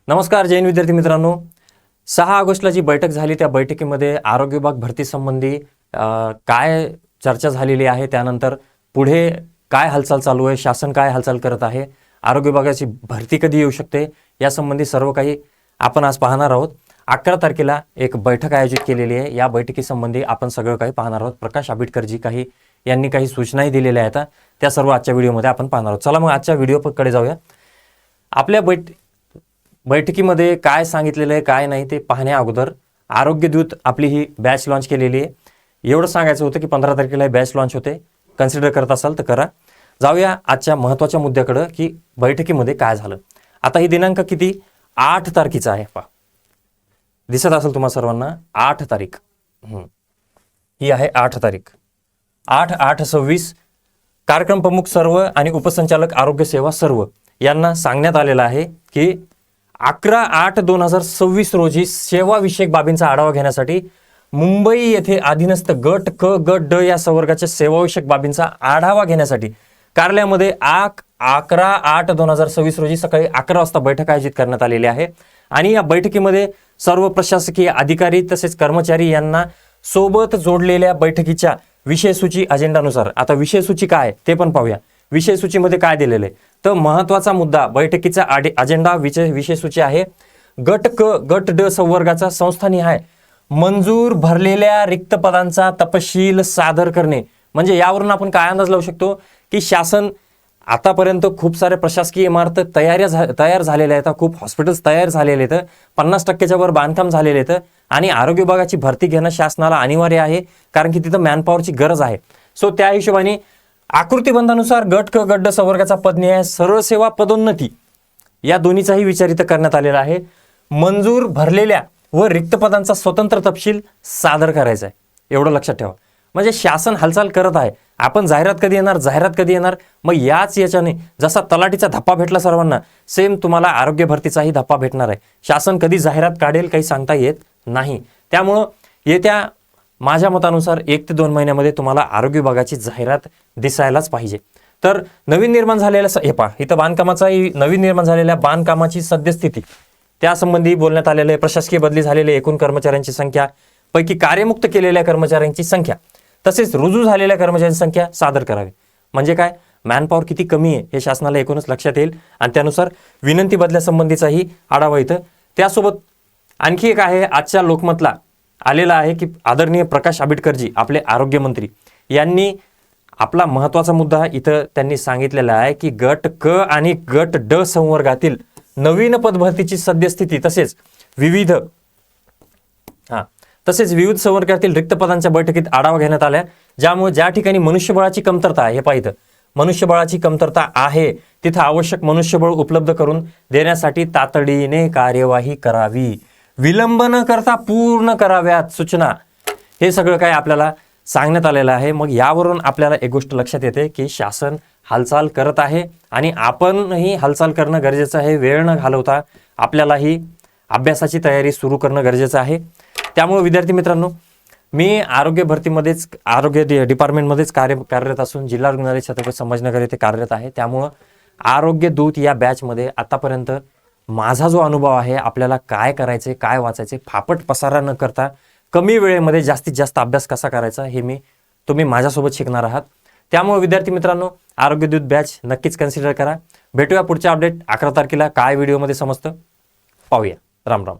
नमस्कार जैन विद्यार्थी मित्रांनो, 6 ऑगस्टला जी बैठक झाली त्या बैठकीमध्ये आरोग्य विभाग भरती संबंधी काय चर्चा झालेली आहे, त्यानंतर पुढे काय हालचाल चालू आहे, शासन काय हालचाल करत आहे, आरोग्य विभागाची भरती कधी येऊ शकते, यासंबंधी सर्व काही आपण आज पाहणार आहोत। 11 तारखेला एक बैठक आयोजित केलेली आहे। या बैठकीसंबंधी आपण सगळं काही पाहणार आहोत। प्रकाश आंबेडकरजी यांनी काही सूचनाही दिलेल्या आहेत, त्या सर्व आजच्या व्हिडिओमध्ये आपण पाहणार आहोत। चला मग आजच्या व्हिडिओकडे जाऊया। आपल्या बैठकीमध्ये काय सांगितलेलं आहे काय नाही ते पाहण्या अगोदर आरोग्य दूत आपली ही बॅच लॉन्च केलेली आहे। एवढं सांगायचं होतं की 15 तारखेला बॅच लॉन्च होते, कन्सिडर करत असाल तर करा। जाऊया आजच्या महत्त्वाच्या मुद्द्याकडे की बैठकीमध्ये काय झालं। आता ही दिनांक किती 8 तारखेचा आहे, पहा दिसत असेल तुम्हा सर्वांना 8 तारीख ही आहे 8 तारीख 8/8/26। कार्यक्रम प्रमुख सर्व आणि उपसंचालक आरोग्य सेवा सर्व यांना सांगण्यात आलेलं आहे की 11/8/2026 रोजी सेवाविषयक बाबींचा आढावा घेण्यासाठी मुंबई येथे अधीनस्थ गट क गट ड या संवर्गाच्या सेवाविषयक बाबींचा आढावा घेण्यासाठी कार्यालयामध्ये 11/8/2026 रोजी सकाळी 11 वाजता बैठक आयोजित करण्यात आलेली आहे। आणि या बैठकीमध्ये सर्व प्रशासकीय अधिकारी तसेच कर्मचारी यांना सोबत जोडलेल्या बैठकीच्या विषयसूची अजेंडानुसार, आता विषयसूची काय ते पण पाहूया। विषयसूचीमध्ये काय दिलेलं आहे तर महत्त्वाचा मुद्दा बैठकीचा अजेंडा विषयसूची आहे गट क गट ड संवर्गाचा संस्थानिहाय मंजूर भरलेल्या रिक्त पदांचा तपशील सादर करणे। म्हणजे यावरून आपण काय अंदाज लावू शकतो की शासन आतापर्यंत खूप सारे प्रशासकीय इमारत तयार झालेल्या आहेत, खूप हॉस्पिटल्स तयार झालेले आहेत, 50%च्या वर बांधकाम झालेले आहेत आणि आरोग्य विभागाची भरती घेणं शासनाला अनिवार्य आहे, कारण की तिथं मॅनपॉवरची गरज आहे। सो त्या हिशोबाने आकृतीबंधानुसार गट क गट ड संवर्गाचा पदन्याय सरळ सेवा पदोन्नती या दोन्हीचाही विचार इथं करण्यात आलेला आहे। मंजूर भरलेल्या व रिक्त पदांचा स्वतंत्र तपशील सादर करायचा आहे, एवढं लक्षात ठेवा। म्हणजे शासन हालचाल करत आहे। आपण जाहिरात कधी येणार मग याच्याने जसा तलाठीचा धप्पा भेटला सर्वांना, सेम तुम्हाला आरोग्य भरतीचाही धप्पा भेटणार आहे। शासन कधी जाहिरात काढेल काही सांगता येत नाही। त्यामुळं येत्या माझ्या मतानुसार 1 ते 2 महिन्यामध्ये तुम्हाला आरोग्य विभागाची जाहिरात दिसायलाच पाहिजे। तर नवीन निर्माण झालेल्या इथं बांधकामाचाही नवीन निर्माण झालेल्या बांधकामाची सद्यस्थिती त्यासंबंधी बोलण्यात आलेलं आहे। प्रशासकीय बदली झालेले एकूण कर्मचाऱ्यांची संख्या, पैकी कार्यमुक्त केलेल्या कर्मचाऱ्यांची संख्या तसेच रुजू झालेल्या कर्मचाऱ्यांची संख्या सादर करावी। म्हणजे काय, मॅनपॉवर किती कमी आहे हे शासनाला एकूणच लक्षात येईल आणि त्यानुसार विनंती बदल्यासंबंधीचाही आढावा इथं। त्यासोबत आणखी एक आहे, आजच्या लोकमतला आलेला आहे की आदरणीय प्रकाश आंबेडकरजी आपले आरोग्यमंत्री यांनी आपला महत्त्वाचा मुद्दा इथं त्यांनी सांगितलेला आहे की गट क आणि गट ड संवर्गातील नवीन पदभरतीची सद्यस्थिती तसेच विविध संवर्गातील रिक्त पदांच्या बैठकीत आढावा घेण्यात आल्या, ज्यामुळे ज्या ठिकाणी मनुष्यबळाची कमतरता आहे, हे पाहिजे मनुष्यबळाची कमतरता आहे तिथं आवश्यक मनुष्यबळ उपलब्ध करून देण्यासाठी तातडीने कार्यवाही करावी, विलंब न करता पूर्ण कराव्यात सूचना। हे सगळं काय आपल्याला सांगण्यात आलेलं आहे। मग यावरून आपल्याला एक गोष्ट लक्षात येते की शासन हालचाल करत आहे आणि आपणही हालचाल करणं गरजेचं आहे। वेळ न घालवता आपल्यालाही अभ्यासाची तयारी सुरू करणं गरजेचं आहे। त्यामुळे विद्यार्थी मित्रांनो, मी आरोग्य भरतीमध्येच आरोग्य डिपार्टमेंटमध्येच कार्यरत असून जिल्हा रुग्णालय छत्रपती संभाजीनगर येथे कार्यरत आहे। त्यामुळं आरोग्य दूत या बॅचमध्ये आतापर्यंत माझा जो अनुभव आहे, आपल्याला काय करायचे काय वाचायचे फापट पसारा न करता कमी वेळेमध्ये जास्तीत जास्त अभ्यास कसा करायचा हे तुम्ही माझ्यासोबत शिकणार आहात। त्यामुळे विद्यार्थी मित्रांनो, आरोग्य दूत बॅच नक्कीच कन्सिडर करा। भेटूया पुढच्या अपडेट 11 तारखेला काय व्हिडिओमध्ये समजतं पाहूया। राम राम।